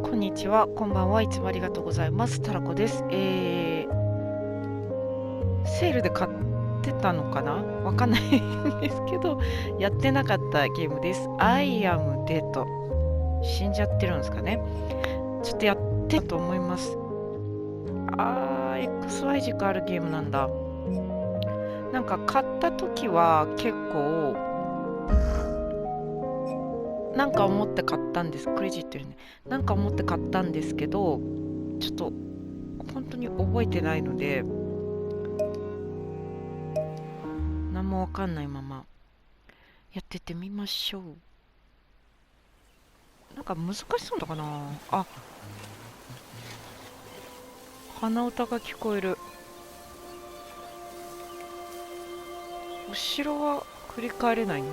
こんにちは、こんばんは。いつもありがとうございます。たらこです。セールで買ってたのかなわかんないんですけど、やってなかったゲームです。I am dead。死んじゃってるんですかね。ちょっとやってたと思います。XY 軸あるゲームなんだ。なんか買った時は結構なんか思って買ったんです。クレジットにね。なんか思って買ったんですけど、ちょっと本当に覚えてないので、何もわかんないままやってってみましょう。なんか難しそうだかな。鼻歌が聞こえる。後ろは振り返れないの。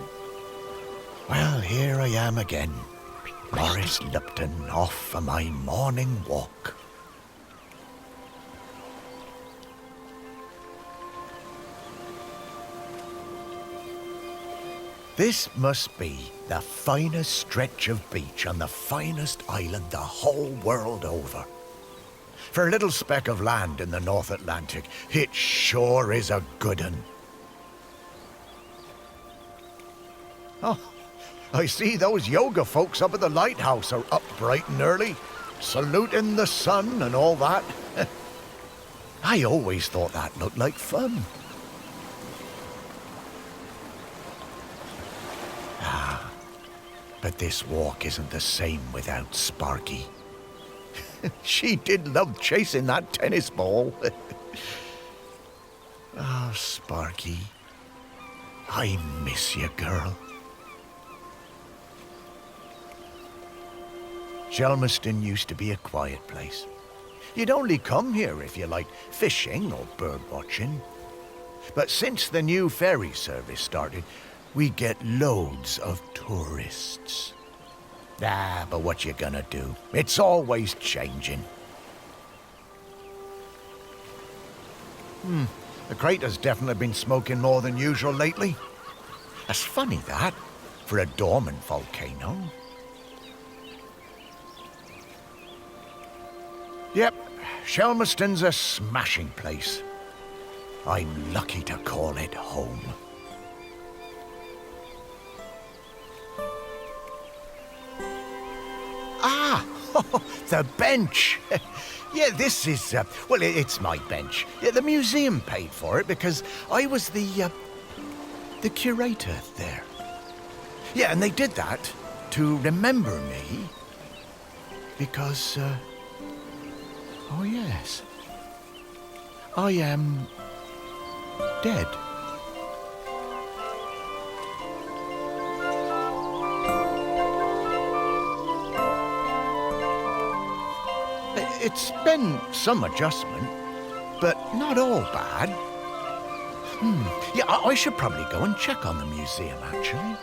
Well, here I am again, Morris Lupton, off for my morning walk. This must be the finest stretch of beach on the finest island the whole world over. For a little speck of land in the North Atlantic, it sure is a good un. I see those yoga folks up at the lighthouse are up bright and early, saluting the sun and all that. I always thought that looked like fun. But this walk isn't the same without Sparky. She did love chasing that tennis ball. Sparky, I miss you, girl. Shelmerston used to be a quiet place. You'd only come here if you liked fishing or bird watching. But since the new ferry service started, we get loads of tourists. But what you gonna do? It's always changing. The crater's definitely been smoking more than usual lately. That's funny, that, for a dormant volcano. Yep, Shelmerston's a smashing place. I'm lucky to call it home. The bench. Yeah, this is, it's my bench. Yeah, the museum paid for it because I was the curator there. Yeah, and they did that to remember me because, oh yes, I am dead. It's been some adjustment, but not all bad. Yeah, I should probably go and check on the museum, actually.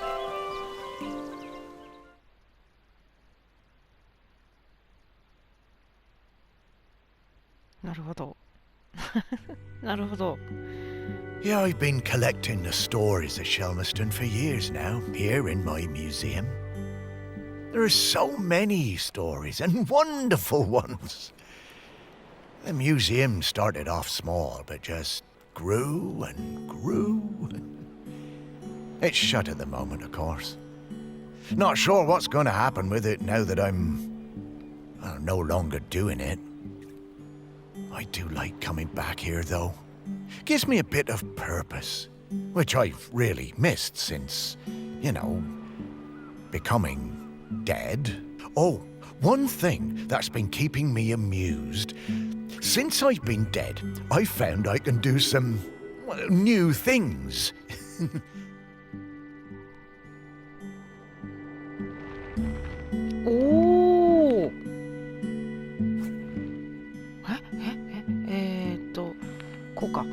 なるほど。なるほど。Yeah, I've been collecting the stories of Shelmerston for years now, here in my museum. There are so many stories, and wonderful ones. The museum started off small, but just grew and grew. It's shut at the moment, of course. Not sure what's going to happen with it now that I'm no longer doing it. I do like coming back here, though. Gives me a bit of purpose, which I've really missed since, becoming dead. Oh, one thing that's been keeping me amused. Since I've been dead, I found I can do some new things.おー。こうか。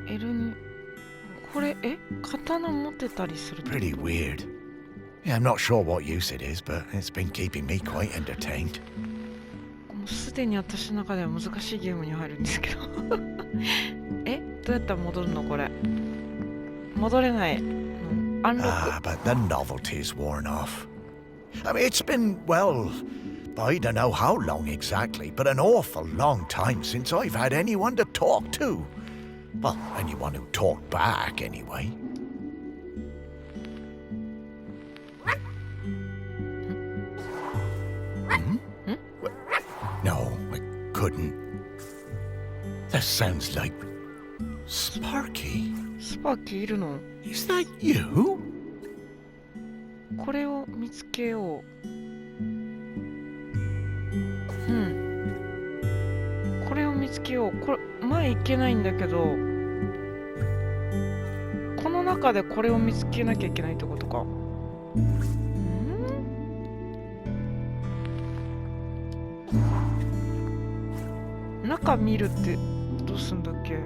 L にこれ刀持ってたりする。Pretty weird. Yeah, I'm not sure what use it is, but it's been keeping me quite entertained. もうすでに私の中では難しいゲームに入るんですけど。どうやったら戻るのこれ。戻れない。But the novelty's worn off. I mean, it's been, well, I don't know how long exactly, but an awful long time since I've had anyone to talk to. Well, anyone who talked back, anyway. No, I couldn't. That sounds like Sparky. スパーキーいるの？ Is that you? これを見つけよう。これを見つけよう。これ前行けないんだけど、この中でこれを見つけなきゃいけないってことか。中見るってどうすんだっけ？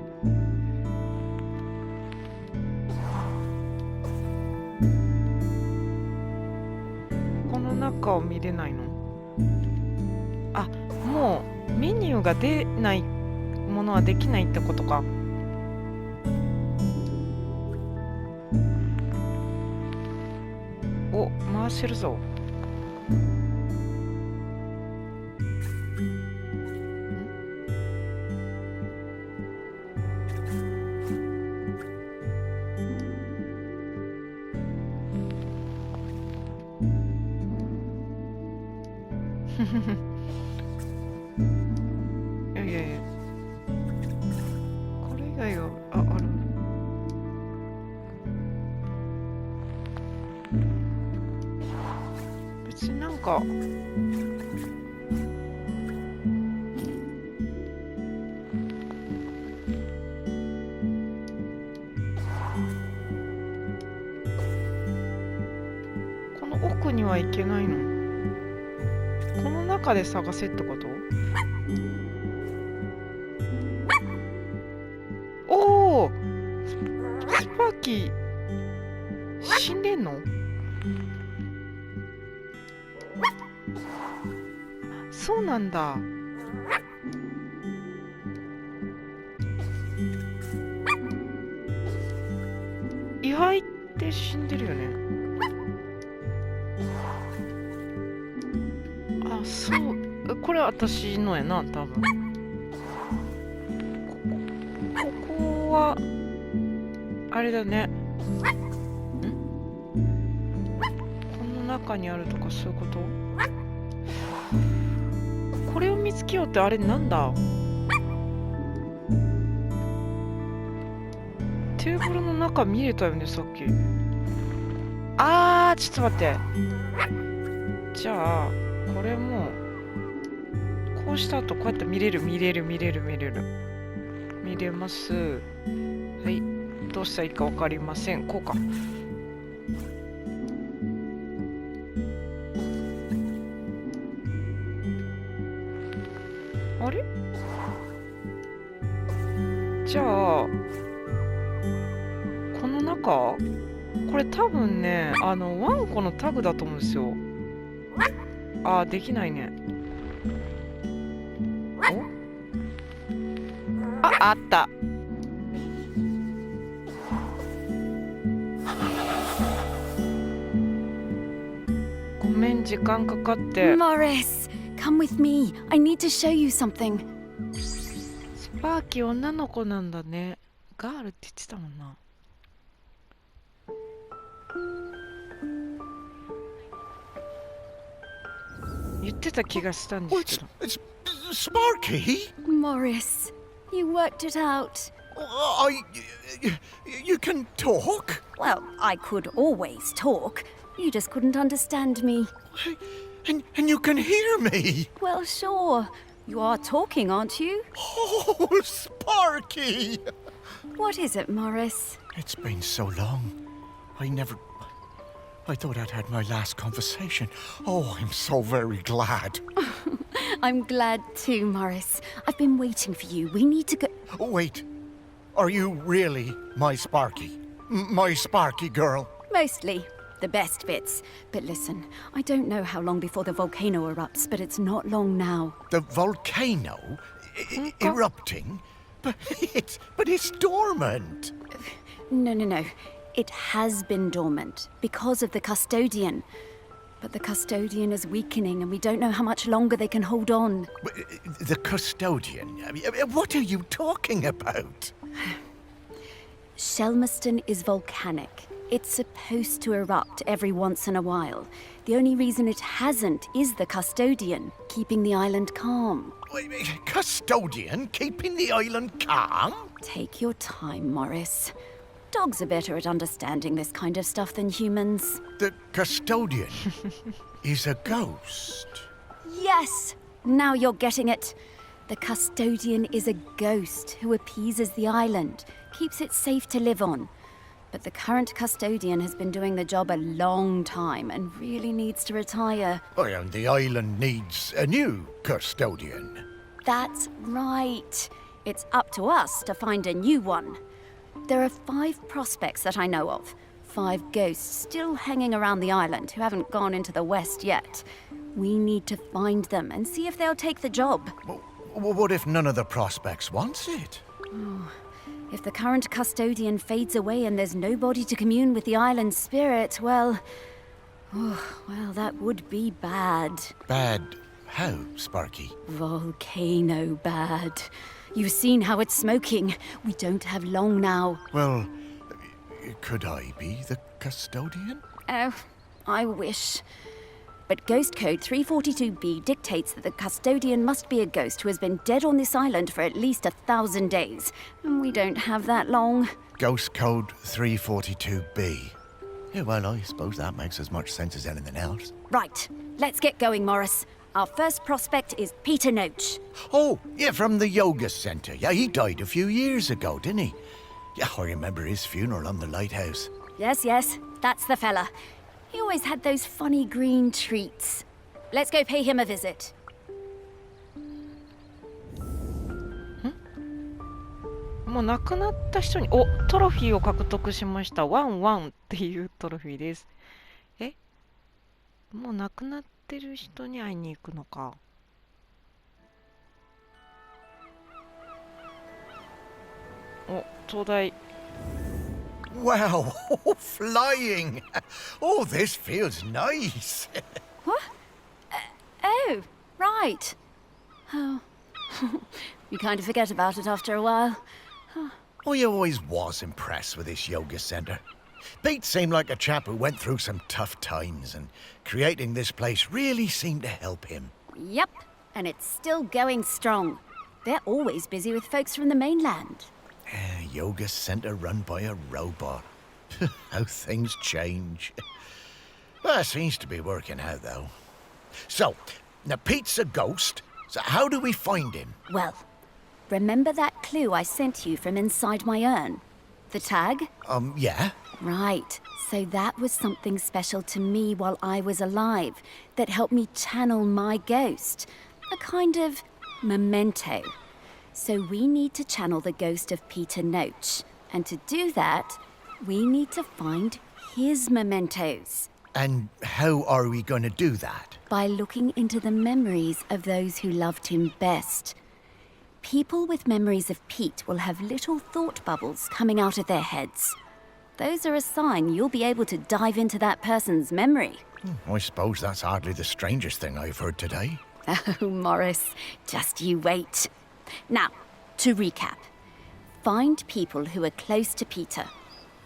この中を見れないの？あ、もうメニューが出ないものはできないってことか。お、回せるぞ。いやいやいや、これ以外はある。別になんかこの奥には行けないの？この中で探せってこと？おお、スパーキー死んでんの？そうなんだ。位牌って死んでるよね。そう、これ私のやな、多分。ここはあれだね。この中にあるとかそういうこと？これを見つけようってあれなんだ？テーブルの中見れたよね、さっき。ちょっと待って。じゃあこれもこうした後こうやって見れます。はい、どうしたらいいか分かりません。こうか。あれ？じゃあこの中、これ多分ね、ワンコのタグだと思うんですよ。できないね。あった。ごめん、時間かかって。Morris, come with me. I need to show you something. スパーキー女の子なんだね。ガールって言ってたもんな。言ってた気がしたんですけど。It's Sparky? Morris, you worked it out. You can talk? Well, I could always talk. You just couldn't understand me. And you can hear me? Well, sure. You are talking, aren't you? Oh, Sparky! What is it, Morris? It's been so long. I thought I'd had my last conversation. Oh, I'm so very glad. I'm glad too, Morris. I've been waiting for you. We need to go... Oh, wait. Are you really my Sparky? My Sparky girl? Mostly. The best bits. But listen, I don't know how long before the volcano erupts, but it's not long now. The volcano? Erupting? But it's dormant. No. It has been dormant because of the custodian. But the custodian is weakening and we don't know how much longer they can hold on. The custodian? What are you talking about? Shelmerston is volcanic. It's supposed to erupt every once in a while. The only reason it hasn't is the custodian, keeping the island calm. Custodian keeping the island calm? Take your time, Morris. Dogs are better at understanding this kind of stuff than humans. The custodian is a ghost. Yes! Now you're getting it. The custodian is a ghost who appeases the island, keeps it safe to live on. But the current custodian has been doing the job a long time and really needs to retire. And the island needs a new custodian. That's right. It's up to us to find a new one. There are 5 prospects that I know of. 5 ghosts still hanging around the island who haven't gone into the west yet. We need to find them and see if they'll take the job. What if none of the prospects wants it? If the current custodian fades away and there's nobody to commune with the island's spirit, well, that would be bad. Bad how, Sparky? Volcano bad. You've seen how it's smoking. We don't have long now. Well, could I be the custodian? Oh, I wish. But Ghost Code 342B dictates that the custodian must be a ghost who has been dead on this island for at least 1,000 days. And we don't have that long. Ghost Code 342B. Yeah, well, I suppose that makes as much sense as anything else. Right. Let's get going, Morris. Our first prospect is Peter Noach. Oh, yeah, from the yoga centre. Yeah, he died a few years ago, didn't he? Yeah, I remember his funeral on the lighthouse. Yes, that's the fella. He always had those funny green treats. Let's go pay him a visit. もう亡くなった人にトロフィーを獲得しました。ワンワンっていうトロフィーです。もう亡くなってる人に会いに行くのか。東大。Wow, flying! Oh, this feels nice. What? Oh, right. Oh, you kind of forget about it after a while. I always was impressed with this yoga centre. Pete seemed like a chap who went through some tough times, and creating this place really seemed to help him. Yep, and it's still going strong. They're always busy with folks from the mainland. Yoga centre run by a robot. How things change. Well, it seems to be working out, though. So, now Pete's a ghost, so how do we find him? Well, remember that clue I sent you from inside my urn? The tag? Yeah. Right. So that was something special to me while I was alive that helped me channel my ghost. A kind of memento. So we need to channel the ghost of Peter Noach. And to do that, we need to find his mementos. And how are we going to do that? By looking into the memories of those who loved him best. People with memories of Pete will have little thought bubbles coming out of their heads. Those are a sign you'll be able to dive into that person's memory. I suppose that's hardly the strangest thing I've heard today. Oh, Morris, just you wait. Now, to recap. Find people who are close to Peter.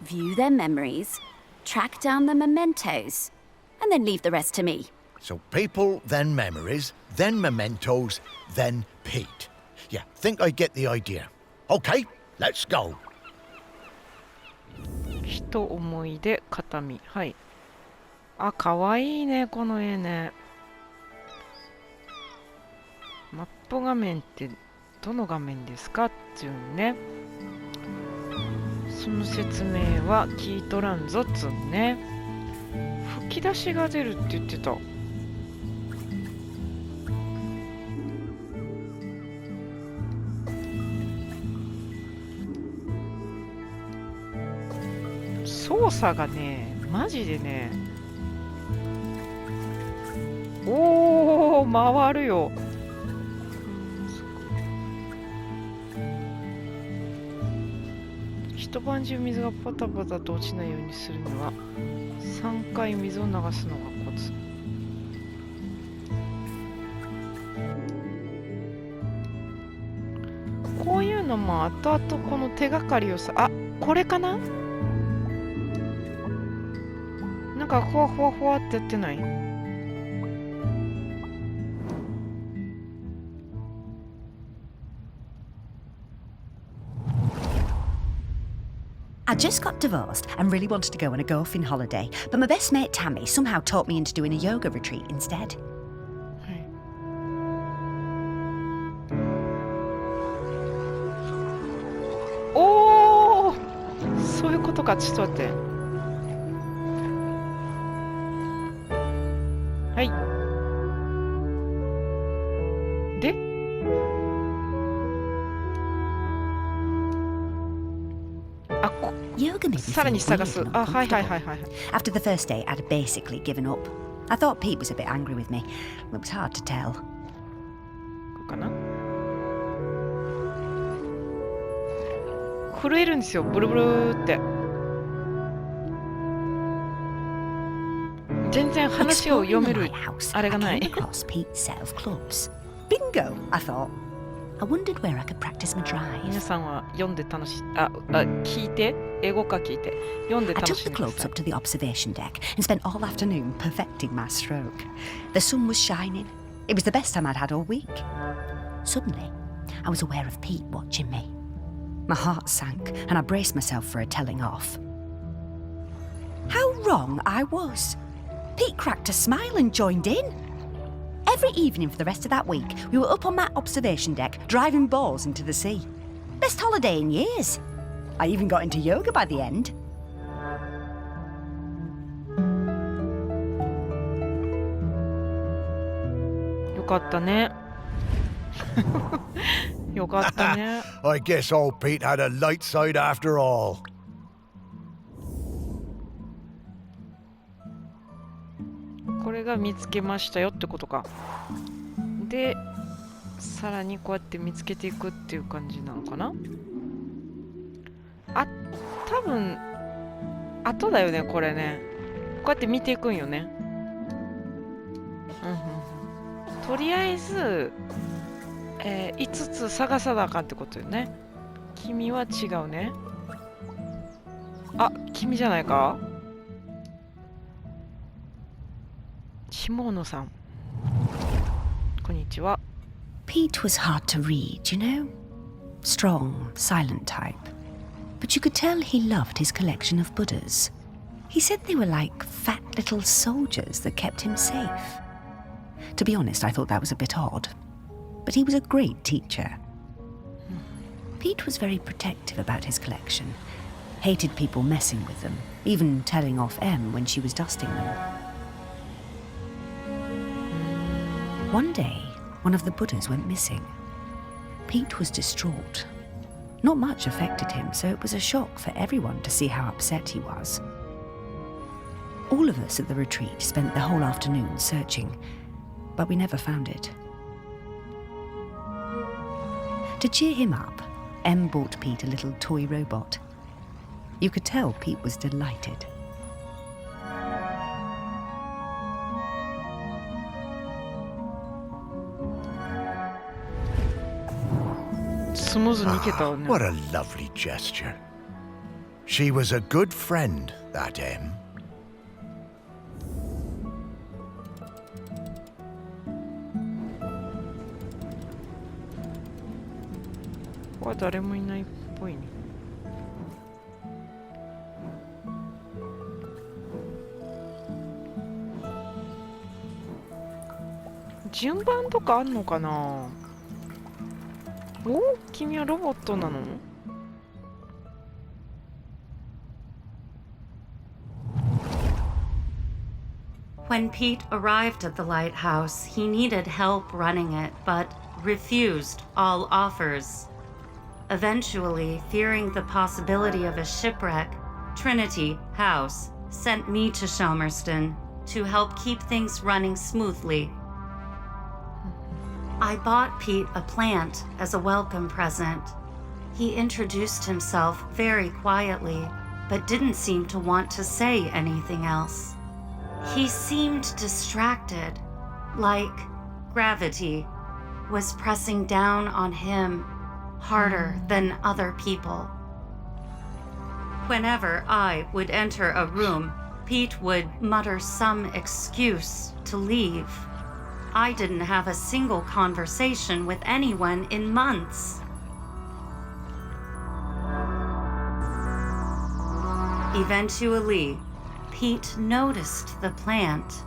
View their memories. Track down the mementos. And then leave the rest to me. So people, then memories, then mementos, then Pete. Yeah, think I get the idea. Okay, let's go. 人思い出形見。はい。かわいいね、この絵ね。マップ画面ってどの画面ですかっていうね。その説明は聞いとらんぞっつんね。吹き出しが出るって言ってた。操作がね、マジでね。回るよ。一晩中水がパタパタと落ちないようにするには3回水を流すのがコツ。のも後々この手がかりをさ、あ、これかな？なんかふわふわふわってやってない？ I just got divorced and really wanted to go on a golfing holiday, but my best mate Tammy somehow talked me into doing a yoga retreat instead. はい。おー、そういうことか。ちょっと待って。はい。で、あ、Yoga made me さらに feel 探 weird す。 and あ、はいはいはい uncomfortable. はい。After the first day, I'd basically given up. I thought Pete was a bit angry with me. It was hard to tell. こうかな。震えるんですよ。ブルブルって。全然話を読め Exploring る the lighthouse, あれが I ない came across Pete's set of clubs. Bingo, I thought. I wondered where I could practice my 皆 drive. さんは読んで楽し聞いて、英語か聞いて読んで I 楽 took し the んでくだ clubs さい。 up to the observation deck and spent all afternoon perfecting my stroke. The sun was shining. It was the best time I'd had all week. Suddenly, I was aware of Pete watching me. My heart sank and I braced myself for a telling off. How wrong I was. Pete cracked a smile and joined in. Every evening for the rest of that week, we were up on that observation deck, driving balls into the sea. Best holiday in years. I even got into yoga by the end. よかったね。よかったね。I guess old Pete had a light side after all. これが見つけましたよってことか。で、さらにこうやって見つけていくっていう感じなのかな。あ、多分後だよね、これね。こうやって見ていくんよね。とりあえず、5つ探さなあかんってことよね。君は違うね。あ、君じゃないか？下野さん。こんにちは。Pete was hard to read, you know? Strong, silent type. But you could tell he loved his collection of Buddhas. He said they were like fat little soldiers that kept him safe. To be honest, I thought that was a bit odd. But he was a great teacher. Pete was very protective about his collection. Hated people messing with them, even telling off Em when she was dusting them. One day, one of the Buddhas went missing. Pete was distraught. Not much affected him, so it was a shock for everyone to see how upset he was. All of us at the retreat spent the whole afternoon searching, but we never found it. To cheer him up, Em bought Pete a little toy robot. You could tell Pete was delighted. スムーズにいけたわね。 What a lovely gesture. She was a good friend, that M. ここは誰もいないっぽいね。順番とかあんのかな。お、君はロボットなの？When Pete arrived at the lighthouse, he needed help running it, but refused all offers. Eventually, fearing the possibility of a shipwreck, Trinity House sent me to Shelmerston to help keep things running smoothly. I bought Pete a plant as a welcome present. He introduced himself very quietly, but didn't seem to want to say anything else. He seemed distracted, like gravity was pressing down on him. harder than other people. Whenever I would enter a room, Pete would mutter some excuse to leave. I didn't have a single conversation with anyone in months. Eventually, Pete noticed the plant.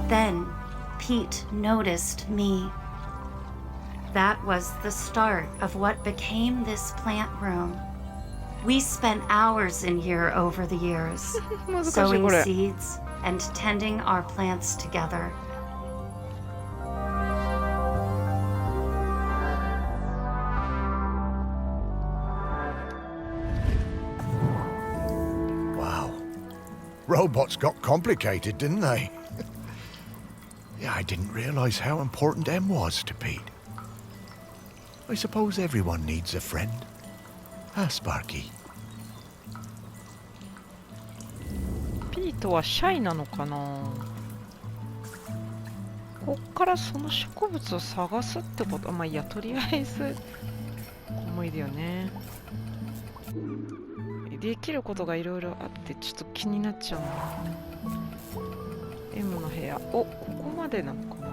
Then, Pete noticed me. That was the start of what became this plant room. We spent hours in here over the years, sowing seeds and tending our plants together. Wow. Robots got complicated, didn't they? Yeah, I didn't realize how important M was to Pete. I suppose everyone needs a friend. Ah, Sparky. ピートはシャイなのかな。こっからその植物を探すってこと。まあいいや、とりあえず思い出よね。できることがいろいろあってちょっと気になっちゃうな。M の部屋。お、ここまでなのかな。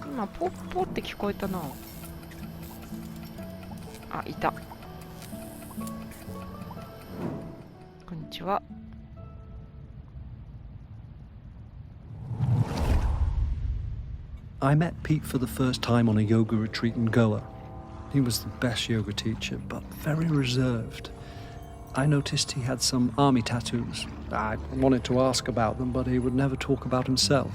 今ポッポって聞こえたな。あ、いた。こんにちは。I met Pete for the first time on a yoga retreat in Goa. He was the best yoga teacher, but very reserved. I noticed he had some army tattoos. I wanted to ask about them, but he would never talk about himself.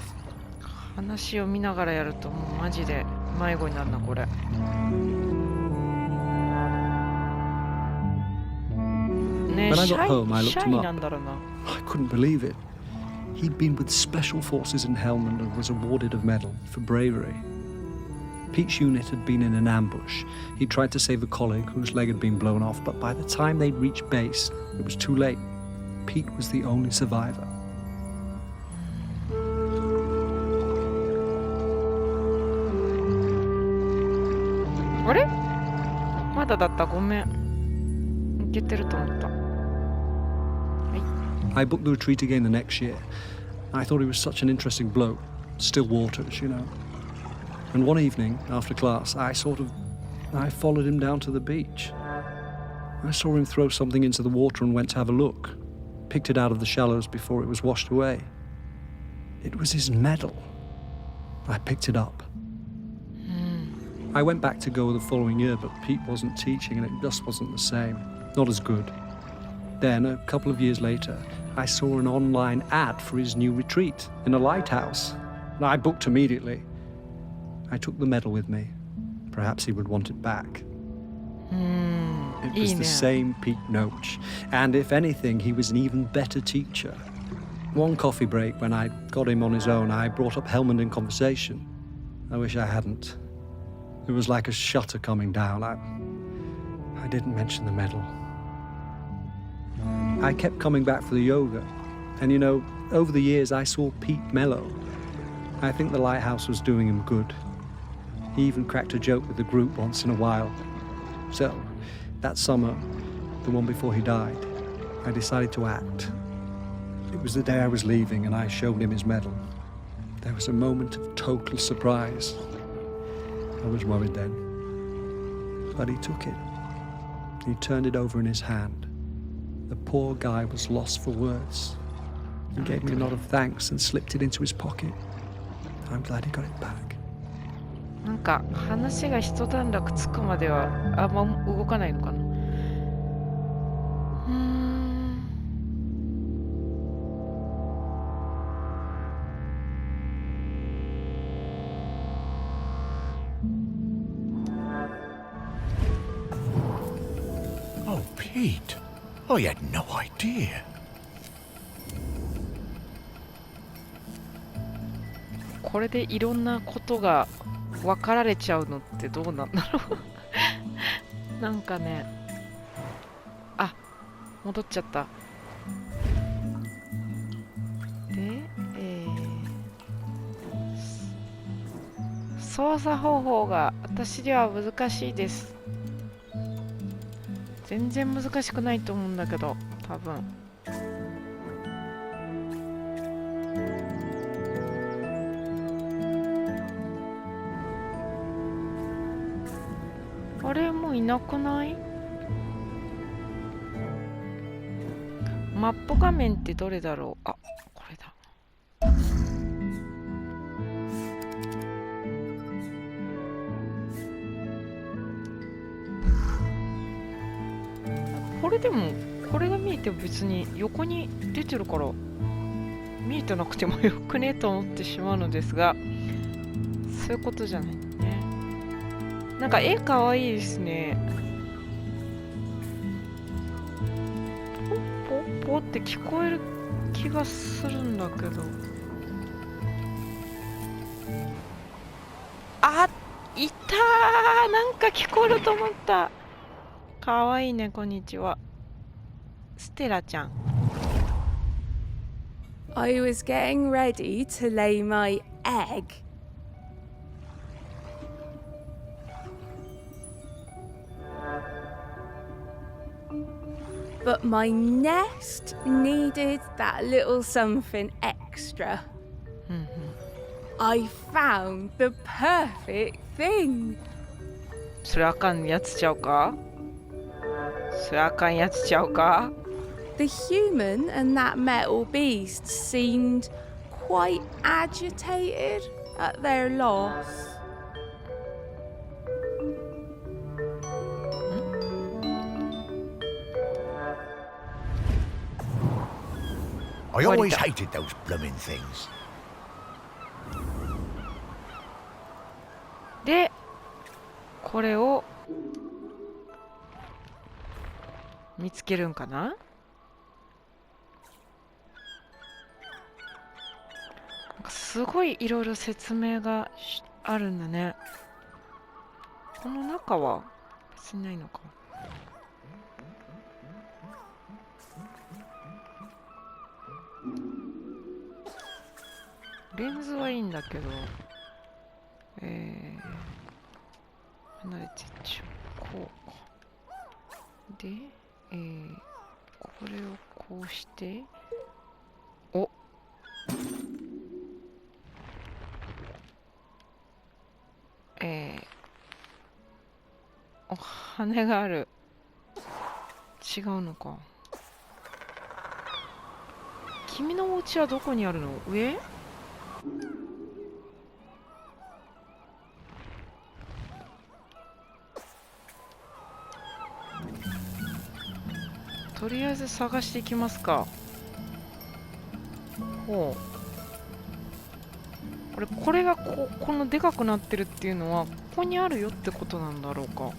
話を見ながらやるともうマジで迷子になるなこれ。ね、 When I got home, I シ looked ャ him イなん up. だろうな。I couldn't believe it. He'd been with Special Forces in Helmand and was awarded a medal for bravery. Pete's unit had been in an ambush. He tried to save a colleague whose leg had been blown off, but by the time they'd reached base, it was too late. Pete was the only survivor. あれ？まだだった。ごめん。いけてると思った。I booked the retreat again the next year. I thought he was such an interesting bloke. Still waters, you know. And one evening, after class, I followed him down to the beach. I saw him throw something into the water and went to have a look. Picked it out of the shallows before it was washed away. It was his medal. I picked it up. I went back to Goa the following year, but Pete wasn't teaching and it just wasn't the same. Not as good. Then, a couple of years later, I saw an online ad for his new retreat in a lighthouse. I booked immediately. I took the medal with me. Perhaps he would want it back. It was the same Pete Noach, and if anything, he was an even better teacher. One coffee break, when I got him on his own, I brought up Helmand in conversation. I wish I hadn't. It was like a shutter coming down. I didn't mention the medal. I kept coming back for the yoga, and you know, over the years I saw Pete mellow. I think the lighthouse was doing him good. He even cracked a joke with the group once in a while. So, that summer, the one before he died, I decided to act. It was the day I was leaving and I showed him his medal. There was a moment of total surprise. I was worried then. But he took it. He turned it over in his hand. The poor guy was lost for words. He gave me a nod of thanks and slipped it into his pocket. I'm glad he got it back. なんか話が一段落つくまではあんま動かないのかな。Oh, Pete. I had no idea. これでいろんなことが分かられちゃうのってどうなんだろうなんかね、あ、戻っちゃった。で、操作方法が私では難しいです。全然難しくないと思うんだけど、多分。あれもういなくない？マップ画面ってどれだろう？あ、これだ。これでも、これが見えても別に横に出てるから見えてなくてもよくねと思ってしまうのですが、そういうことじゃないね。なんか絵かわいいですね。ポッポッポって聞こえる気がするんだけど。あ、いたー、なんか聞こえると思った。かわいいね、こんにちは。ステラちゃん。I was getting ready to lay my egg. But my nest needed that little something extra. I found the perfect thing. それあかんやつちゃうか？それあかんやつちゃうか？ The human and that metal beast seemed quite agitated at their loss. I always hated those blooming things. で、これを見つけるんかな？なんかすごいいろいろ説明があるんだね。この中は別にないのか。レンズはいいんだけど、離れてっちゃう。こうか。で、これをこうして、お、お、羽がある。違うのか。君のお家はどこにあるの？上？とりあえず探していきますか。ほう。これがこのでかくなってるっていうのはここにあるよってことなんだろうか。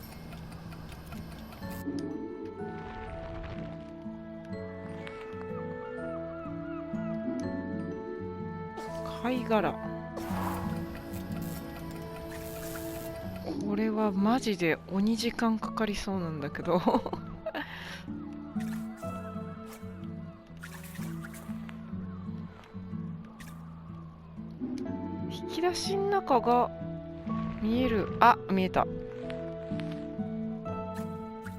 貝殻。これはマジで鬼時間かかりそうなんだけど引き出しの中が見える。あ、見えた。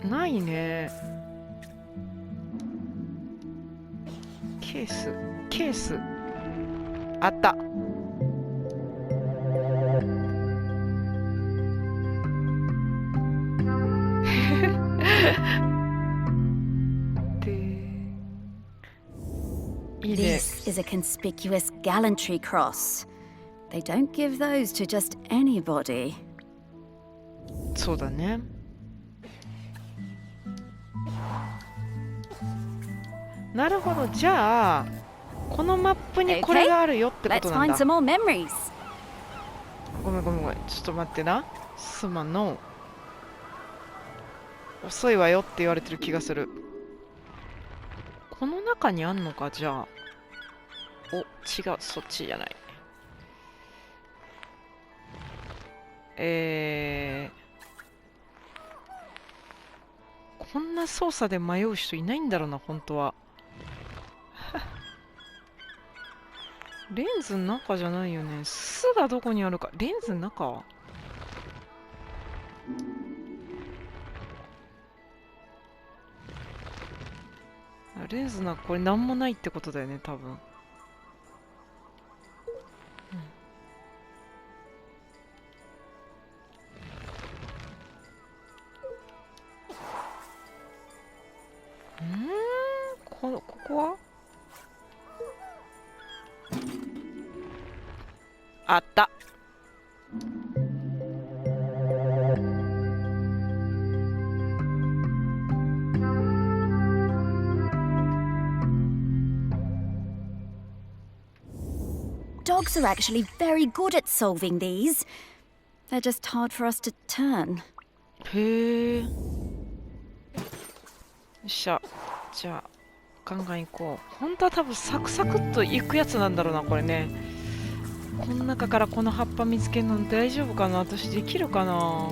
ないね。ケースあった。This is a conspicuous gallantry cross. They don't give those to just anybody. そうだね。なるほど。じゃあこのマップにこれがあるよってことなんだ。Let's find some more memories. ごめん。ちょっと待ってな。すまんの。遅いわよって言われてる気がする。この中にあんのか、じゃあ。お、違う、そっちじゃない。こんな操作で迷う人いないんだろうな、本当は。レンズの中じゃないよね。巣がどこにあるか。レンズの中？レンズの中、これなんもないってことだよね、多分。ここはあった。Dogs are actually very good at solving these. They're just hard for us to turn. へえ。よっしゃ。じゃあガンガン行こう。本当は多分サクサクっといくやつなんだろうな、これね。この中からこの葉っぱ見つけるの大丈夫かな？私できるかな？